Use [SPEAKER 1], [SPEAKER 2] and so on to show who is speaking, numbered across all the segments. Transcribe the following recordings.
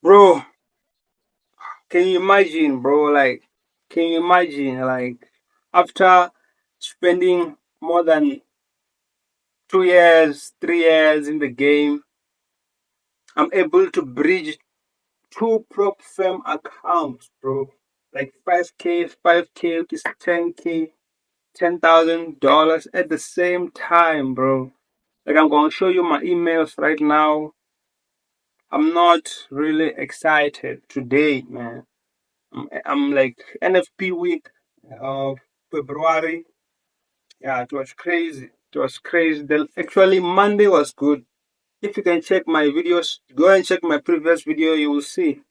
[SPEAKER 1] Bro, can you imagine, bro? Can you imagine, after spending more than 2 years, 3 years in the game, I'm able to bridge two prop firm accounts, bro. Like 5K, 5K is 10K, $10,000 at the same time, bro. Like, I'm going to show you my emails right now. I'm not really excited today, man. I'm like NFP week of February. Yeah, it was crazy. It was crazy. Actually, Monday was good. If you can check my videos, go and check my previous video, you will see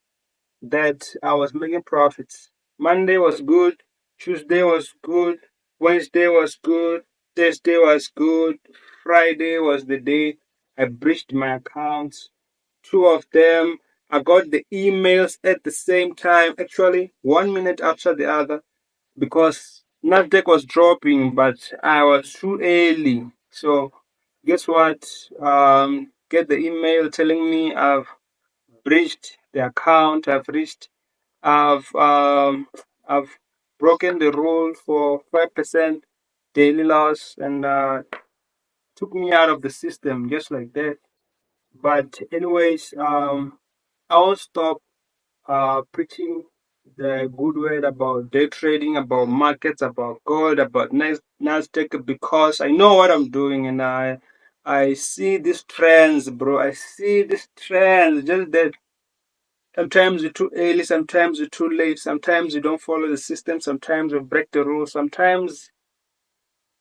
[SPEAKER 1] that I was making profits. Monday was good. Tuesday was good. Wednesday was good. Thursday was good. Friday was the day I breached my accounts. Two of them, I got the emails at the same time, actually, 1 minute after the other, because Nasdaq was dropping, but I was too early. So, guess what? Get the email telling me I've breached the account. I've broken the rule for 5% daily loss, and took me out of the system just like that. But anyways, I won't stop preaching the good word about day trading, about markets, about gold, about Nasdaq, because I know what I'm doing, and I see these trends, bro. I see these trends. Just that sometimes you're too early, sometimes you're too late, sometimes you don't follow the system, sometimes you break the rules, sometimes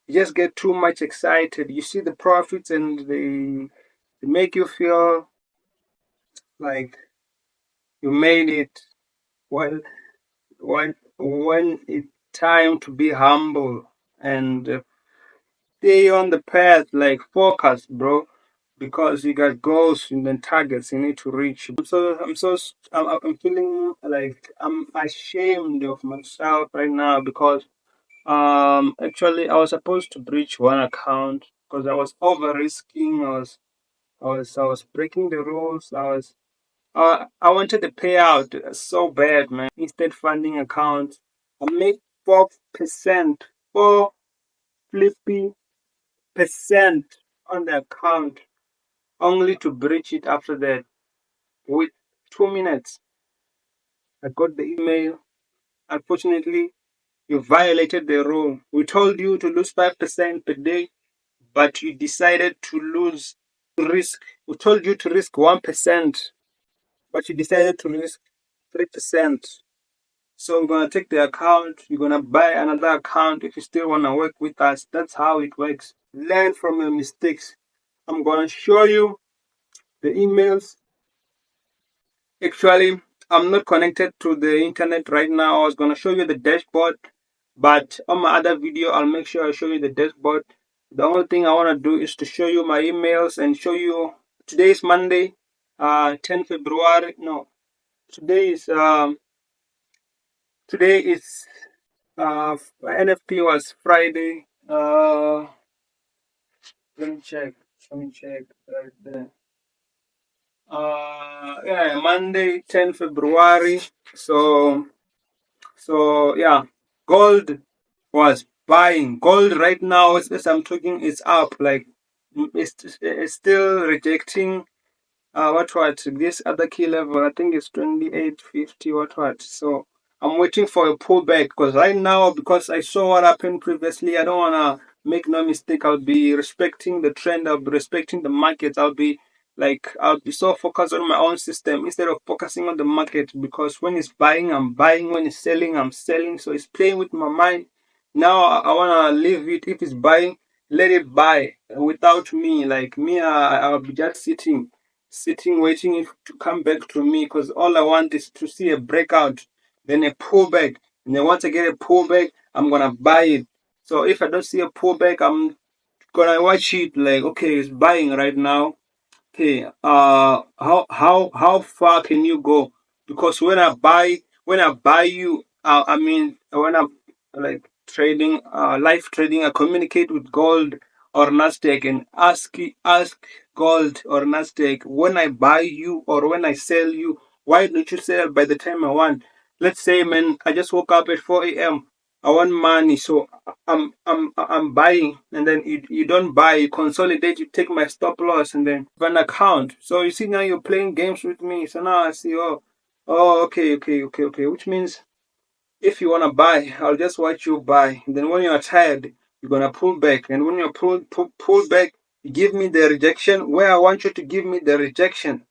[SPEAKER 1] you just get too much excited. You see the profits and they make you feel like you made it. Well, when it's time to be humble and stay on the path, like focus, bro, because you got goals and then targets you need to reach. I'm feeling like I'm ashamed of myself right now because actually I was supposed to breach one account because I was over risking. I was breaking the rules. I wanted the payout so bad, man. Instead funding account, I made 4%, 4 flippy% on the account, only to breach it after that. With 2 minutes, I got the email. Unfortunately, you violated the rule. We told you to lose 5% per day, but you decided to risk. We told you to risk 1%, but you decided to risk 3%. So I'm gonna take the account. You're gonna buy another account if you still wanna work with us. That's how it works. Learn from your mistakes. I'm gonna show you the emails. Actually, I'm not connected to the internet right now. I was gonna show you the dashboard, but on my other video, I'll make sure I show you the dashboard. The only thing I wanna do is to show you my emails and show you. Today is Monday, 10 February. No, today is um today is NFP was Friday. Let me check. Let me check right there. Yeah, Monday, 10 February. So, yeah, gold was buying. Gold right now, as I'm talking, is up. Like, it's still rejecting what this other key level. I think it's 2850. What so I'm waiting for a pullback, because right now, because I saw what happened previously, I don't want to make no mistake. I'll be respecting the trend, I'll be respecting the market. I'll be so focused on my own system instead of focusing on the market, because when it's buying, I'm buying. When it's selling, I'm selling. So it's playing with my mind. Now I want to leave it. If it's buying, let it buy without me. Like me, I'll be just sitting waiting to come back to me, because all I want is to see a breakout, then a pullback, and then once I get a pullback, I'm gonna buy it. So if I don't see a pullback, I'm gonna watch it like, okay, it's buying right now. Okay, how far can you go? Because when I buy you, I mean, when I'm like trading, live trading, I communicate with gold or Nasdaq and ask gold or Nasdaq, when I buy you or when I sell you, Why don't you sell by the time I want? Let's say, man, I just woke up at 4 a.m. I want money, so I'm buying, and then you don't buy, you consolidate, you take my stop loss, and then have an account. So you see now you're playing games with me. So now I see, okay, which means if you wanna buy, I'll just watch you buy. And then when you're tired, you're gonna pull back. And when you pull back, you give me the rejection where I want you to give me the rejection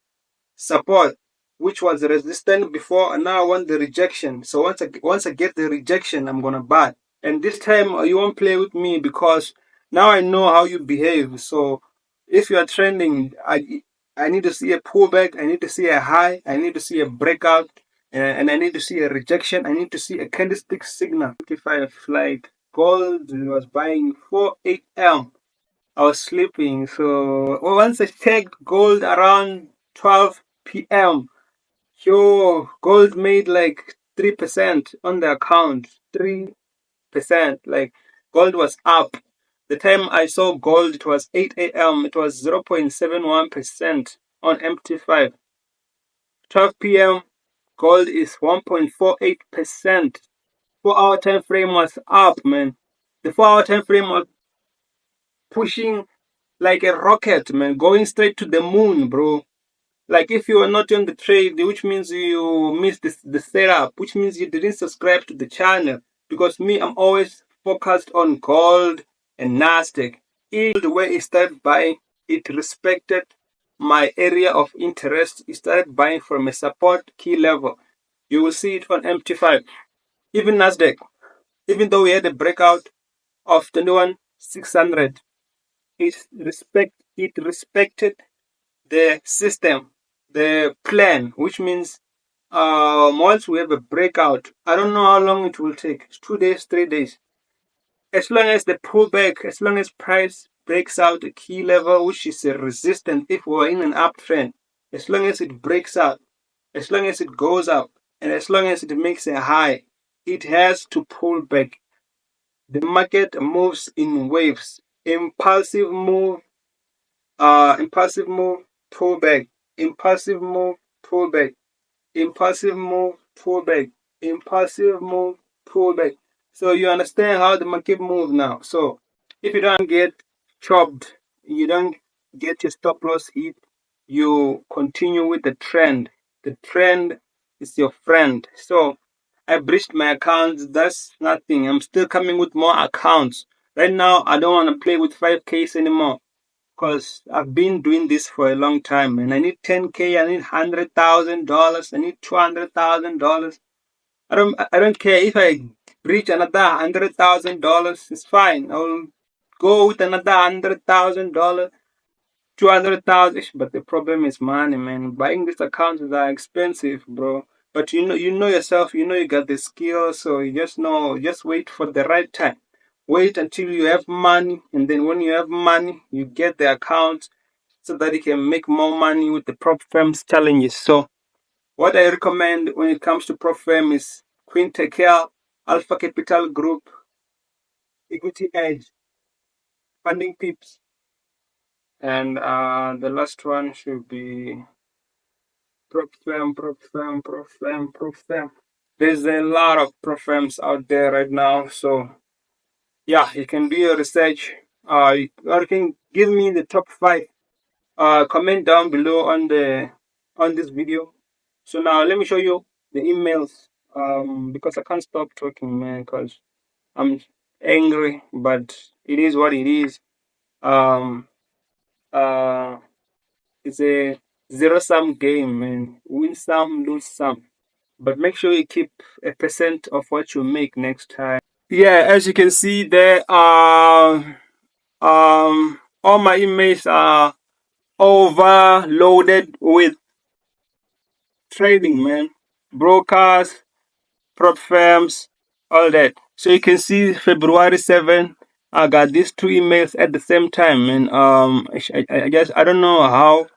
[SPEAKER 1] support, which was resistant before, and now I want the rejection. So once I get the rejection, I'm gonna buy. And this time you won't play with me because now I know how you behave. So if you are trending, I need to see a pullback, I need to see a high, I need to see a breakout, and I need to see a rejection. I need to see a candlestick signal. If I flight gold was buying 4 a.m. I was sleeping. So once I checked gold around 12 p.m., yo, gold made like 3% on the account. 3%. Like gold was up. The time I saw gold, it was 8 a.m. It was 0.71% on MT5. 12 p.m. gold is 1.48%. 4-hour time frame was up, man. The 4-hour time frame was pushing like a rocket, man, going straight to the moon, bro. Like if you are not on the trade, which means you missed the setup, which means you didn't subscribe to the channel. Because me, I'm always focused on gold and Nasdaq. The way it started buying, it respected my area of interest. It started buying from a support key level. You will see it on MT5. Even Nasdaq, even though we had a breakout of 21,600, it respected the system, the plan, which means once we have a breakout, I don't know how long it will take. It's 2 days, 3 days. As long as the pullback, as long as price breaks out a key level, which is a resistance, if we're in an uptrend, as long as it breaks out, as long as it goes up, and as long as it makes a high, it has to pull back. The market moves in waves. Impulsive move, pullback. Impulsive move, pullback. Impulsive move, pullback. Impulsive move, pullback. So you understand how the market moves now. So if you don't get chopped, you don't get your stop loss hit, you continue with the trend. The trend is your friend. So I breached my accounts. That's nothing. I'm still coming with more accounts. Right now, I don't want to play with 5Ks anymore because I've been doing this for a long time, and I need 10K, I need $100,000, I need $200,000. I don't care if I reach another $100,000. It's fine. I'll go with another $100,000, 200,000. But the problem is money, man. Buying these accounts are expensive, bro. But you know yourself. You know you got the skill, so you just know. Just wait for the right time. Wait until you have money, and then when you have money, you get the account so that you can make more money with the prop firms challenges. So what I recommend when it comes to prop firm is Quant Tekel, Alpha Capital Group, Equity Edge, Funding Pips, and the last one should be prop firm. There's a lot of prop firms out there right now, so yeah, you can do your research. You can give me the top 5. Comment down below on this video. So now let me show you the emails. Because I can't stop talking, man, because I'm angry, but it is what it is. Um, uh, it's a zero-sum game, man. Win some, lose some. But make sure you keep a percent of what you make next time. Yeah, as you can see there, all my emails are overloaded with trading, man. Brokers, prop firms, all that. So you can see February 7, I got these 2 emails at the same time. And I guess I don't know how.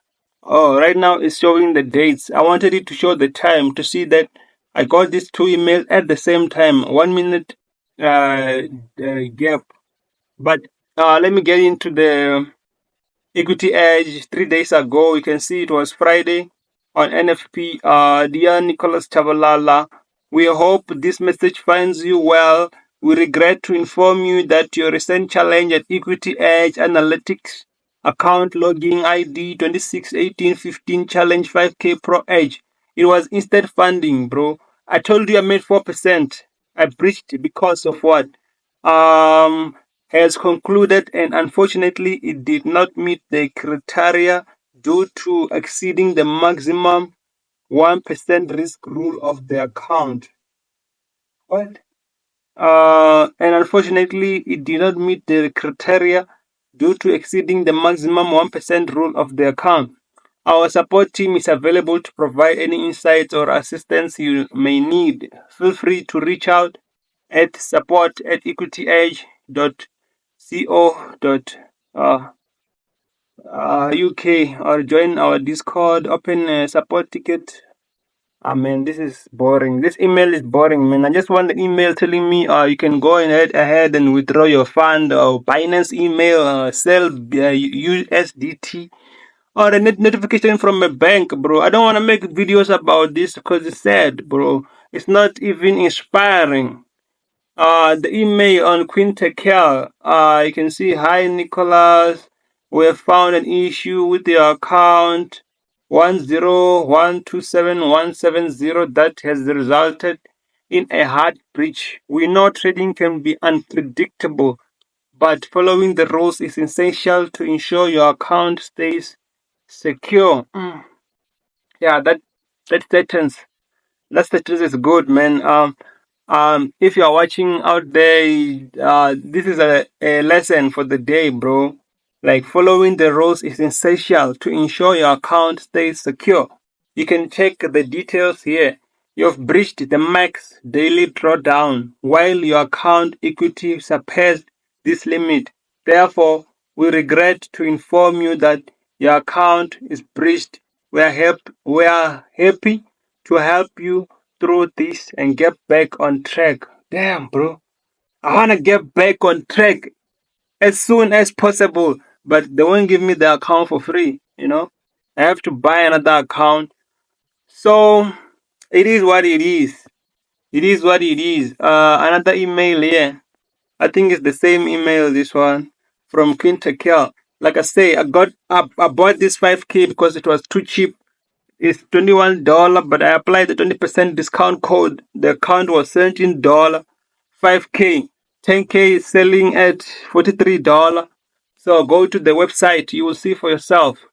[SPEAKER 1] Oh, right now it's showing the dates. I wanted it to show the time to see that I got these 2 emails at the same time. 1 minute gap. But let me get into the Equity Edge 3 days ago. You can see it was Friday. on NFP. Dear Nicholas Chavalala, we hope this message finds you well. We regret to inform you that your recent challenge at Equity Edge Analytics account login ID 261815 challenge 5K Pro Edge. It was instant funding, bro. I told you I made 4%. I breached because of what? Has concluded, and unfortunately it did not meet the criteria due to exceeding the maximum 1% risk rule of the account. What? And unfortunately, it did not meet the criteria due to exceeding the maximum 1% rule of the account. Our support team is available to provide any insights or assistance you may need. Feel free to reach out at support@equityedge.co.uk or join our Discord, open a support ticket. Man, this is boring. This email is boring, man. I just want the email telling me you can go ahead and withdraw your fund, or Binance email, sell USDT, or a notification from a bank, bro. I don't want to make videos about this because it's sad, bro. It's not even inspiring. The email on Quint Tekel, you can see, hi Nicholas, we have found an issue with your account 10127,170 that has resulted in a hard breach. We know trading can be unpredictable, but following the rules is essential to ensure your account stays secure. Yeah, that sentence that status is good, man. If you are watching out there, this is a lesson for the day, bro. Like, following the rules is essential to ensure your account stays secure. You can check the details here. You've breached the max daily drawdown while your account equity surpassed this limit. Therefore, we regret to inform you that your account is breached. We are happy to help you through this and get back on track. Damn, bro. I want to get back on track as soon as possible, but they won't give me the account for free. I have to buy another account. So, it is what it is. It is what it is. Another email here. I think it's the same email, this one, from Quint Tekel. Like I say, I bought this 5K because it was too cheap. It's $21, but I applied the 20% discount code. The account was $17, 5K, 10K is selling at $43. So go to the website, you will see for yourself.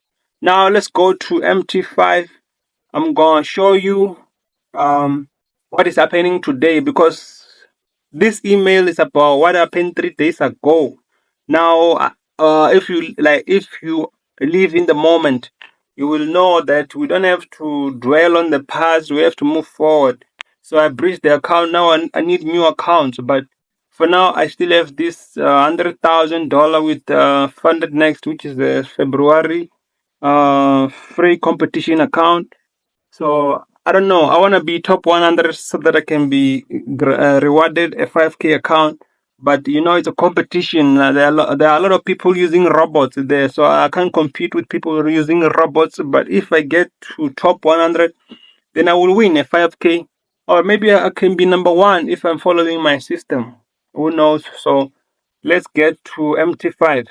[SPEAKER 1] Now let's go to MT5. I'm gonna show you what is happening today, because this email is about what happened 3 days ago. Now, if you live in the moment, you will know that we don't have to dwell on the past. We have to move forward. So I breached the account. Now I need new accounts, but for now I still have this $100,000 with Funded Next, which is the February free competition account. So I don't know. I want to be top 100 so that I can be rewarded a 5K account. But it's a competition. There are a lot of people using robots there, so I can't compete with people using robots. But if I get to top 100, then I will win a 5K, or maybe I can be number one if I'm following my system. Who knows? So let's get to MT5.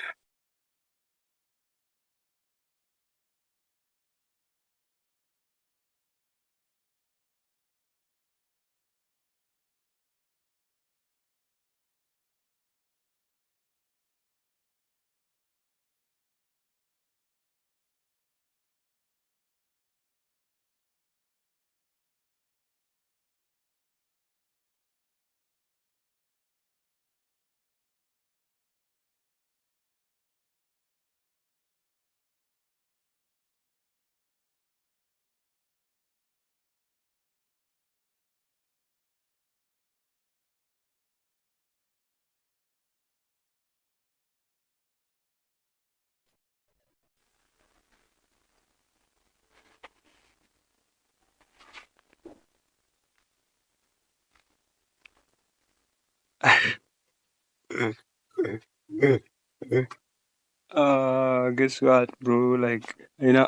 [SPEAKER 1] Guess what, bro? Like,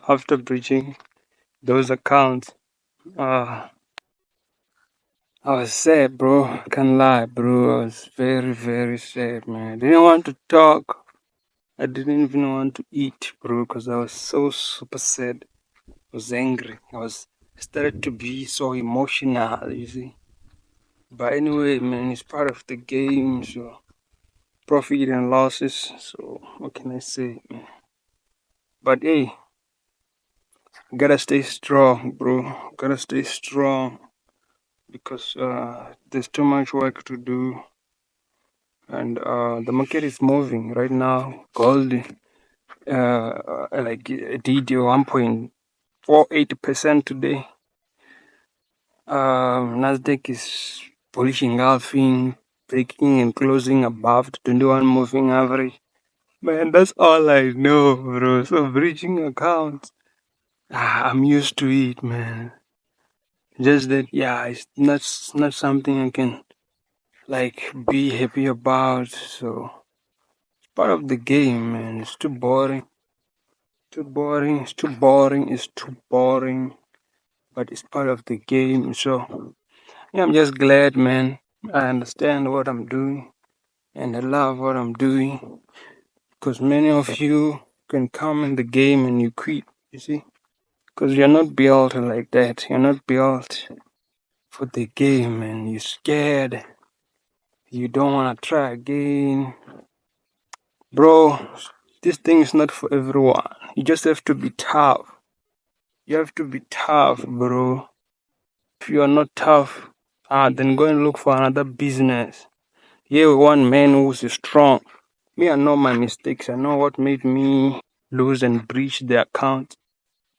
[SPEAKER 1] after breaching those accounts. Uh, I was sad, bro. Can't lie, bro. I was very, very sad, man. I didn't want to talk. I didn't even want to eat, bro, because I was so super sad. I was angry. I started to be so emotional, you see. But anyway, man, it's part of the game, so profit and losses. So what can I say, man? But hey, gotta stay strong, bro. Gotta stay strong because there's too much work to do, and the market is moving right now. Gold, like it did 1.48% today. Nasdaq is bullish engulfing, breaking and closing above the 21 moving average. Man, that's all I know, bro. So bridging accounts, I'm used to it, man. Just that, yeah, it's not something I can like be happy about. So it's part of the game, man. It's too boring, too boring. It's too boring. It's too boring. But it's part of the game. So yeah, I'm just glad, man. I understand what I'm doing, and I love what I'm doing. Because many of you can come in the game and you quit. You see. Because you're not built like that. You're not built for the game and you're scared. You don't want to try again. Bro, this thing is not for everyone. You just have to be tough. You have to be tough, bro. If you are not tough, then go and look for another business. Here, one man who's strong. Me, I know my mistakes. I know what made me lose and breach the account.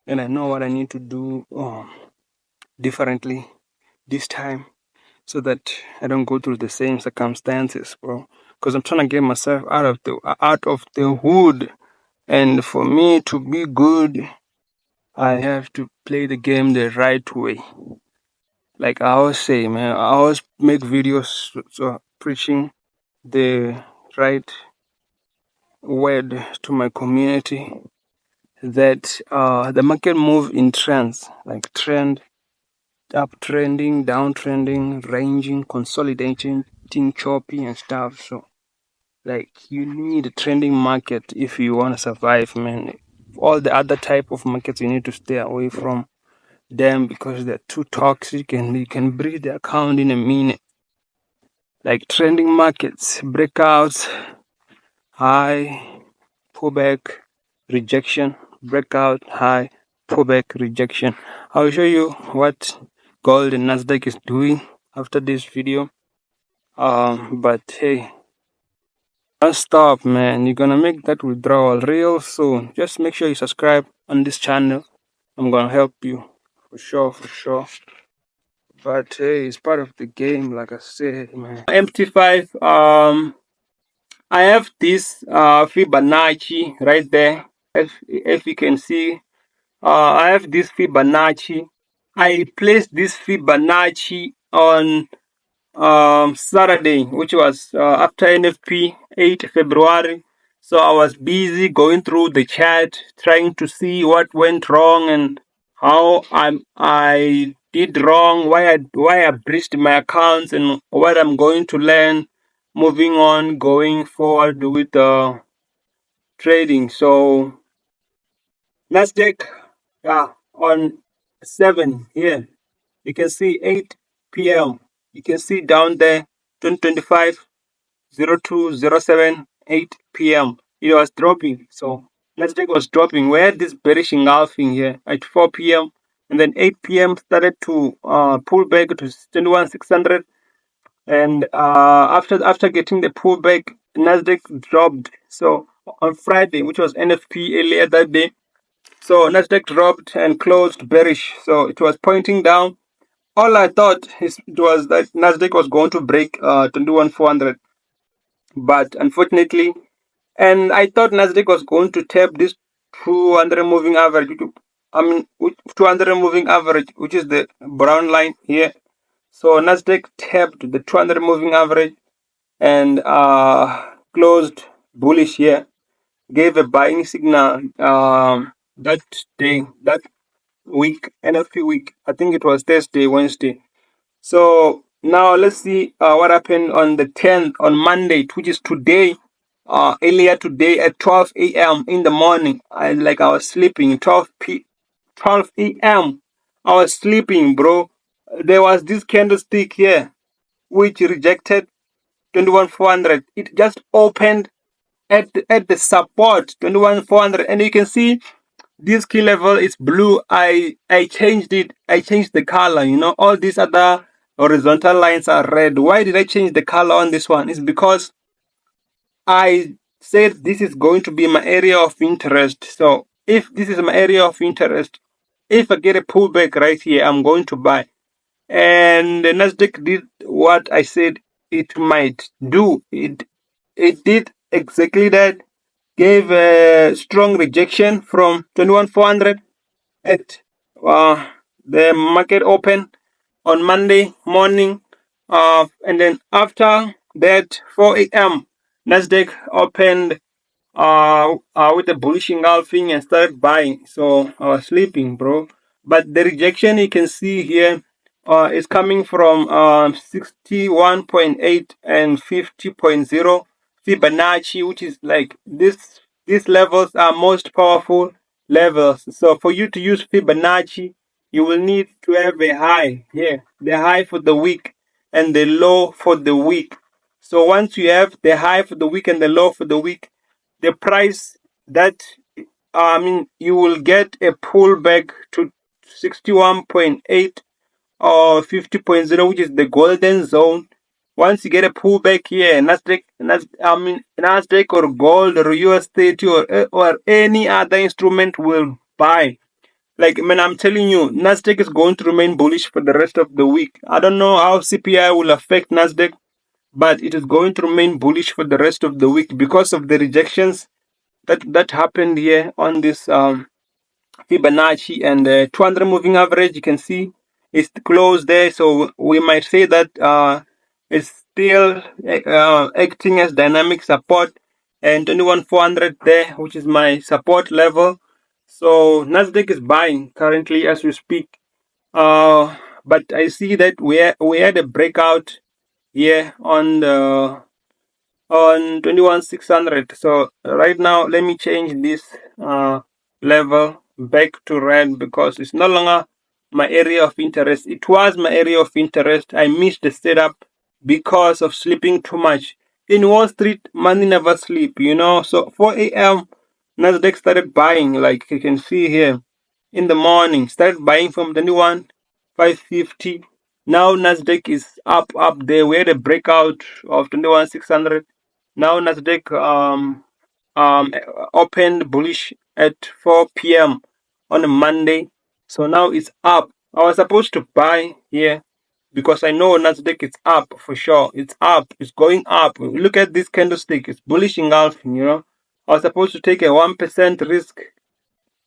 [SPEAKER 1] And I know what I need to do differently this time so that I don't go through the same circumstances, bro. Because I'm trying to get myself out of the hood. And for me to be good, I have to play the game the right way. Like I always say, man, I always make videos preaching the right word to my community that the market move in trends, like trend, uptrending, downtrending, ranging, consolidating, choppy and stuff. So like you need a trending market if you want to survive, man. All the other type of markets you need to stay away from them because they're too toxic and you can breach the account in a minute. Like trending markets, breakouts, high, pullback, rejection, breakout, high, pullback, rejection. I'll show you what gold and Nasdaq is doing after this video. But hey, don't stop, man. You're gonna make that withdrawal real soon. Just make sure you subscribe on this channel. I'm gonna help you for sure, for sure. But hey, it's part of the game, like I said, man. MT5, I have this Fibonacci right there. If you can see, I have this Fibonacci. I placed this Fibonacci on Saturday, which was after NFP 8 February. So I was busy going through the chat, trying to see what went wrong and how I did wrong, why I breached my accounts, and what I'm going to learn moving on, going forward with trading. So Nasdaq, on 7 here, you can see 8 p.m. You can see down there 2025 0207 8 p.m. It was dropping. So Nasdaq was dropping. We had this bearish engulfing here at 4 p.m. And then 8 p.m. started to pull back to 21,600. And after getting the pullback, Nasdaq dropped. So on Friday, which was NFP earlier that day, so Nasdaq dropped and closed bearish. So it was pointing down. All I thought it was that Nasdaq was going to break 21,400, but unfortunately, and I thought Nasdaq was going to tap this 200 moving average. I mean, 200 moving average, which is the brown line here. So Nasdaq tapped the 200 moving average and closed bullish here. Gave a buying signal that day. week, NLP week. I think it was Thursday, Wednesday. So now let's see what happened on the 10th, on Monday, which is today. Earlier today at 12 a.m. in the morning, I was sleeping. 12 a.m. I was sleeping, bro. There was this candlestick here which rejected 21,400. It just opened at the support 21,400, and you can see this key level is blue. I changed it. I changed the color. All these other horizontal lines are red. Why did I change the color on this one? It's because I said this is going to be my area of interest. So if this is my area of interest, if I get a pullback right here, I'm going to buy. And the Nasdaq did what I said it might do. It did exactly that. Gave a strong rejection from 21,400 at the market open on Monday morning. And then after that, 4 a.m., Nasdaq opened with a bullish engulfing and started buying. So I was sleeping, bro. But the rejection you can see here is coming from 61.8 and 50.0 Fibonacci, which is like this. These levels are most powerful levels. So for you to use Fibonacci, you will need to have a high here, the high for the week and the low for the week. So once you have the high for the week and the low for the week, the price that you will get a pullback to 61.8 or 50.0, which is the golden zone. Once you get a pullback here, Nasdaq or gold or USDT or any other instrument will buy. Like, man, I'm telling you, Nasdaq is going to remain bullish for the rest of the week. I don't know how CPI will affect Nasdaq, but it is going to remain bullish for the rest of the week because of the rejections that happened here on this Fibonacci and the 200 moving average. You can see it's close there, so we might say that it's still acting as dynamic support, and 21,400 there, which is my support level. So Nasdaq is buying currently as we speak. But I see that we had a breakout here on 21,600. So right now, let me change this level back to red because it's no longer my area of interest. It was my area of interest. I missed the setup because of sleeping too much. In Wall Street, money never sleep. So 4 a.m. Nasdaq started buying, like you can see here in the morning. Started buying from 21,550. Now Nasdaq is up there. We had a breakout of 21,600. Now Nasdaq opened bullish at 4 p.m. on a Monday. So now it's up. I was supposed to buy here because I know Nasdaq is up for sure. It's up. It's going up. Look at this candlestick. It's bullish engulfing. I was supposed to take a 1% risk,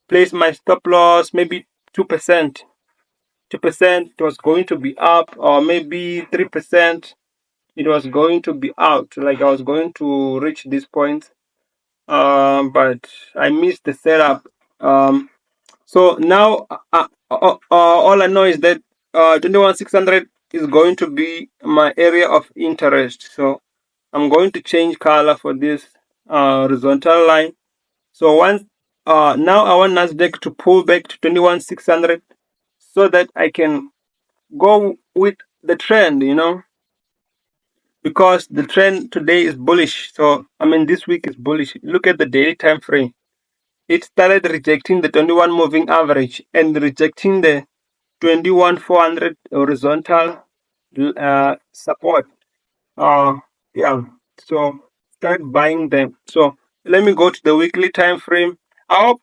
[SPEAKER 1] place my stop loss, maybe 2%. 2% it was going to be up, or maybe 3% it was going to be out. Like I was going to reach this point, but I missed the setup. So now all I know is that 21,600 is going to be my area of interest. So I'm going to change color for this horizontal line. So once now I want Nasdaq to pull back to 21,600 so that I can go with the trend, because the trend today is bullish. So this week is bullish. Look at the daily time frame. It started rejecting the 21 moving average and rejecting the 21,400 horizontal support. Yeah. So start buying them. So let me go to the weekly time frame. I hope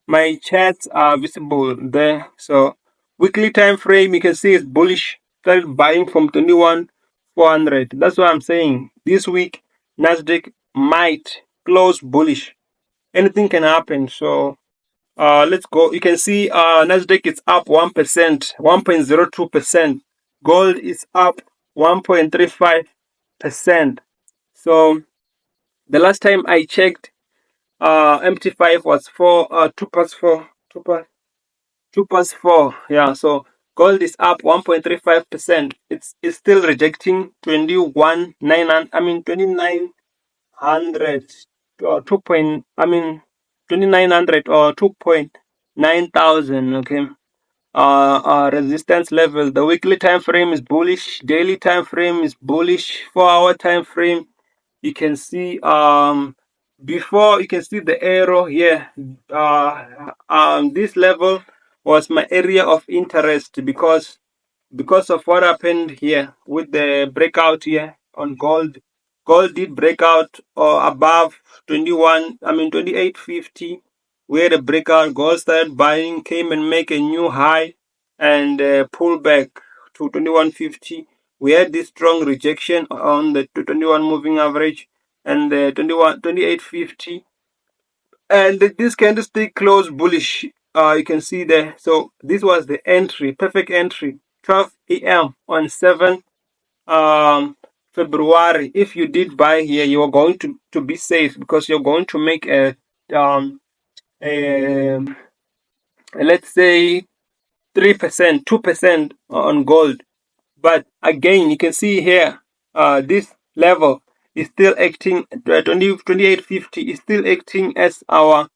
[SPEAKER 1] my charts are visible there. So weekly time frame, you can see it's bullish. Started buying from 21,400. That's what I'm saying. This week, Nasdaq might close bullish. Anything can happen. So let's go. You can see Nasdaq is up 1%, 1.02%. Gold is up 1.35%. So the last time I checked, MT5 was 2 past 4, 2 past 4. Yeah, so gold is up 1.35%. It's still rejecting 21,900. I mean 2,900 or 2 point. I mean 2,900 or 2,900. Okay. Resistance level. The weekly time frame is bullish. Daily time frame is bullish. 4-hour time frame. You can see before you can see the arrow here. This level was my area of interest because of what happened here with the breakout here on gold. Gold did break out above 2850. We had a breakout. Gold started buying, came and make a new high and pull back to 2150. We had this strong rejection on the 21 moving average and the 2850, and this candlestick closed bullish. You can see there. So this was the entry, perfect entry, 12 a.m. on 7 um February. If you did buy here, you are going to be safe because you're going to make a let's say 3%, 2% on gold. But again, you can see here, this level is still acting, 2850 is still acting as our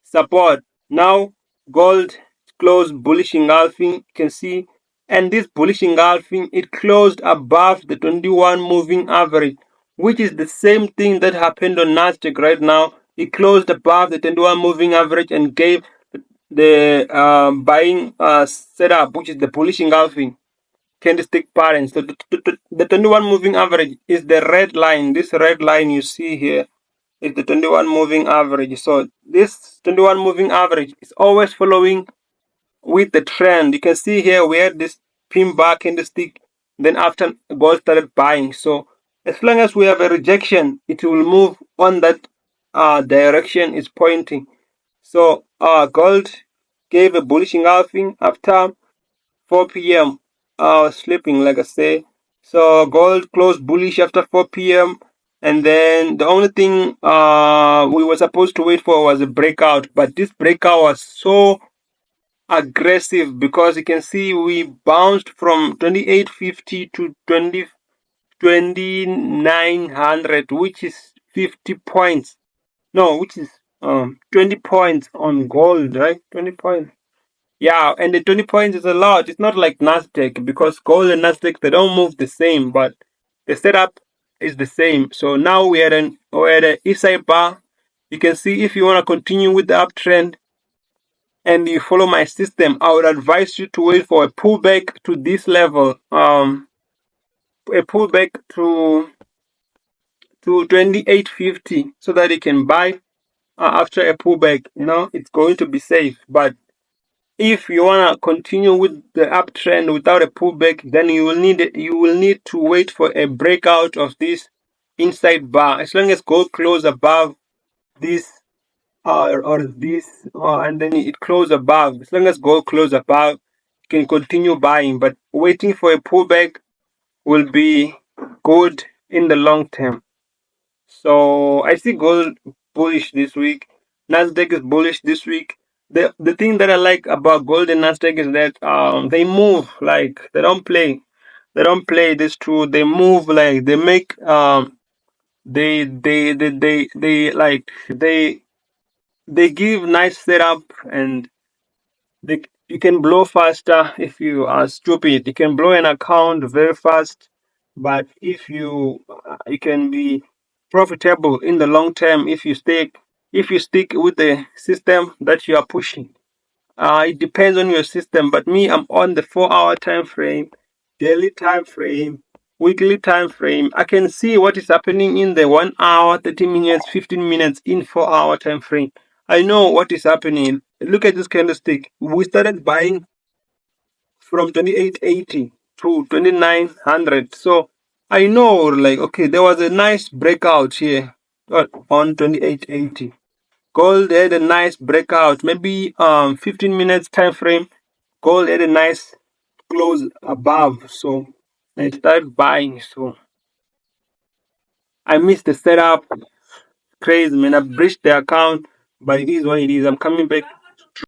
[SPEAKER 1] support. Now gold closed bullish engulfing, you can see, and this bullish engulfing, it closed above the 21 moving average, which is the same thing that happened on Nasdaq right now. It closed above the 21 moving average and gave the buying setup, which is the bullish engulfing candlestick pattern. So the 21 moving average is the red line. This red line you see here is the 21 moving average. So this 21 moving average is always following with the trend. You can see here we had this pin bar candlestick, then after gold started buying. So as long as we have a rejection, it will move on that direction is pointing. So gold gave a bullish engulfing after 4 p.m. Sleeping, like I say. So gold closed bullish after 4 p.m. And then the only thing we were supposed to wait for was a breakout. But this breakout was so aggressive because you can see we bounced from 2850 to 2900, which is 50 points. No, which is 20 points on gold, right? 20 points. Yeah, and the 20 points is a lot. It's not like Nasdaq because gold and Nasdaq they don't move the same, but the setup is the same. So now we're at an east side bar. You can see if you want to continue with the uptrend and you follow my system, I would advise you to wait for a pullback to this level. A pullback to 2850 so that you can buy after a pullback. It's going to be safe, but if you wanna continue with the uptrend without a pullback, then you will need to wait for a breakout of this inside bar. As long as gold close above this or this and then it close above. As long as gold close above, you can continue buying. But waiting for a pullback will be good in the long term. So I see gold bullish this week. Nasdaq is bullish this week. The thing that I like about gold and Nasdaq is that they move like they don't play. They don't play this true. They move like they make they like they give nice setup, and you can blow faster if you are stupid. You can blow an account very fast, but if you can be profitable in the long term if you stick with the system that you are pushing. It depends on your system, but me, I'm on the 4-hour time frame, daily time frame, weekly time frame. I can see what is happening in the 1 hour, 30 minutes, 15 minutes in 4-hour time frame. I know what is happening. Look at this candlestick. We started buying from 2880 to 2900. So I know, like, okay, there was a nice breakout here on 2880. Gold had a nice breakout, maybe 15 minutes time frame. Gold had a nice close above, so I started buying. So I missed the setup. crazy, man. I breached the account, but it is what it is. I'm coming back